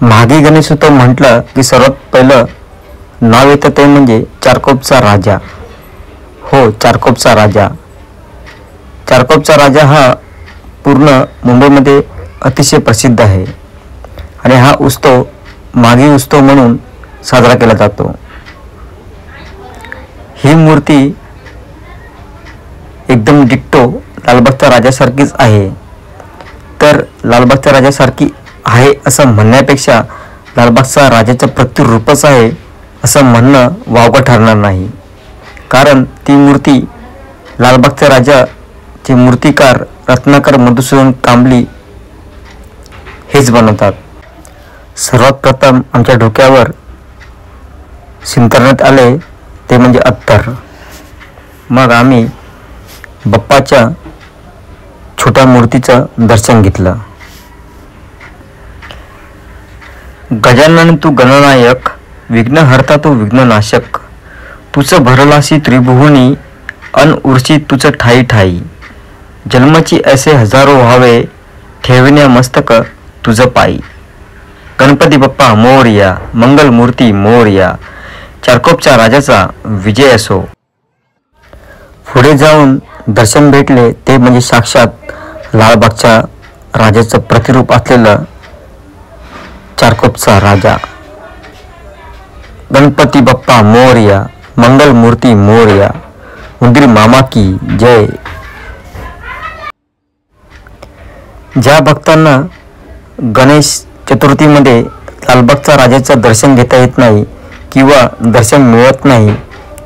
मागे गणेशोत्सव म्हटलं की सर्वात पहिलं नाव येतं ते म्हणजे चारकोपचा राजा. हो, चारकोपचा राजा. चारकोपचा राजा हा पूर्ण मुंबईमध्ये अतिशय प्रसिद्ध आहे आणि हा उत्सव माघी उत्सव म्हणून साजरा केला जातो. ही मूर्ती एकदम डिट्टो लालबागच्या राजासारखीच आहे. तर लालबागच्या राजासारखी आहे असं म्हणण्यापेक्षा लालबागचा राजाचं प्रतिरूपच आहे असं म्हणणं वावगं ठरणार नाही. कारण ती मूर्ती लालबागच्या राजाचे मूर्तिकार रत्नाकर मधुसूदन कांबली हेच बनवतात. सर्वात प्रथम आमच्या डोक्यावर शिंतरण्यात आले ते म्हणजे अत्तर. मग आम्ही बाप्पाच्या छोट्या मूर्तीचं दर्शन घेतलं. गजानन तू गणनायक, विघ्नहर्ता तू विघ्ननाशक, तुझं भरलासी त्रिभुवनी, अन उर्शी तुझं ठाई ठाई, जन्माची ऐसे हजारो व्हावे, ठेवण्या मस्तक तुझं पायी. गणपती बाप्पा मोरया, मंगल मूर्ती मोरया, चारकोपच्या राजाचा विजय असो. पुढे जाऊन दर्शन भेटले ते म्हणजे साक्षात लालबागच्या राजाचं प्रतिरूप असलेलं चारकोपचा राजा. गणपती बाप्पा मोरया, मंगल मूर्ती मोरया, उंदीर मामा की जय. ज्या भक्तांना गणेश चतुर्थीमध्ये लालबागच्या राजाचं दर्शन घेता येत नाही किंवा दर्शन मिळत नाही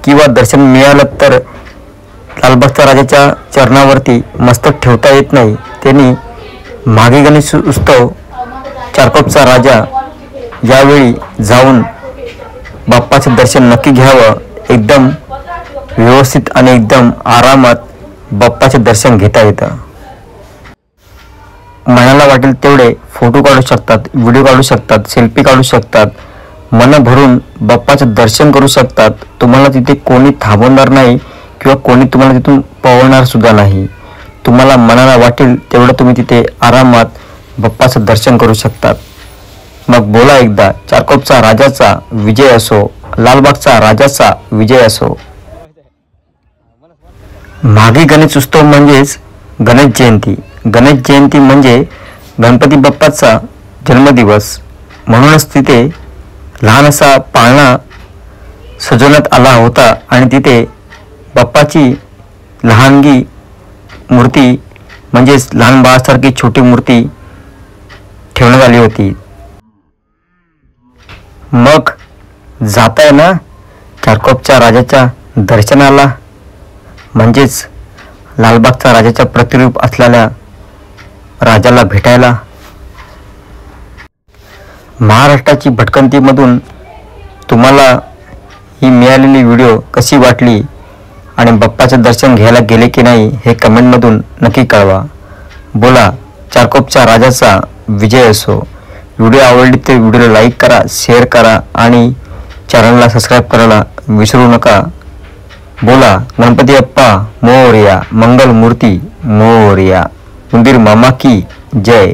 किंवा दर्शन मिळालं तर लालबागच्या राजाच्या चरणावरती मस्तक ठेवता येत नाही, त्यांनी माघी गणेश उत्सव चारकोपचा राजा यावेळी जाऊन बाप्पाचं दर्शन नक्की घ्यावं. एकदम व्यवस्थित आणि एकदम आरामात बाप्पाचे दर्शन घेता येतं. मनाला वाटेल तेवढे फोटो काढू शकतात, व्हिडिओ काढू शकतात, सेल्फी काढू शकतात, मन भरून बाप्पाचं दर्शन करू शकतात. तुम्हाला तिथे कोणी थांबवणार नाही किंवा कोणी तुम्हाला तिथून पळवणार सुद्धा नाही. तुम्हाला मनाला वाटेल तेवढं तुम्ही तिथे आरामात बाप्पाचं दर्शन करू शकतात. मग बोला एकदा, चारकोपचा राजाचा विजय असो, लालबागचा राजाचा विजय असो. माघी गणेश उत्सव म्हणजेच गणेश जयंती. गणेश जयंती म्हणजे गणपती बाप्पाचा जन्मदिवस. म्हणूनच तिथे लहान असा पाळणा सजवण्यात आला होता आणि तिथे बाप्पाची लहानगी मूर्ती म्हणजेच लहान बाळासारखी छोटी मूर्ती ठेवण्यात आली होती. मग जाताय ना चारकोपच्या राजाच्या दर्शनाला, म्हणजेच लालबागच्या राजाच्या प्रतिरूप असलेल्या राजाला भेटायला. महाराष्ट्राची भटकंतीमधून तुम्हाला ही मिळालेली व्हिडिओ कशी वाटली आणि बाप्पाचं दर्शन घ्यायला गेले की नाही हे कमेंटमधून नक्की कळवा. बोला, चारकोपच्या राजाचा विजय असो. व्हिडिओ आवडली तर व्हिडिओला लाईक करा, शेअर करा आणि चॅनलला सबस्क्राईब करायला विसरू नका. बोला, गणपती बाप्पा मोरया, मंगल मूर्ती मोरया, उंदीर मामा की जय.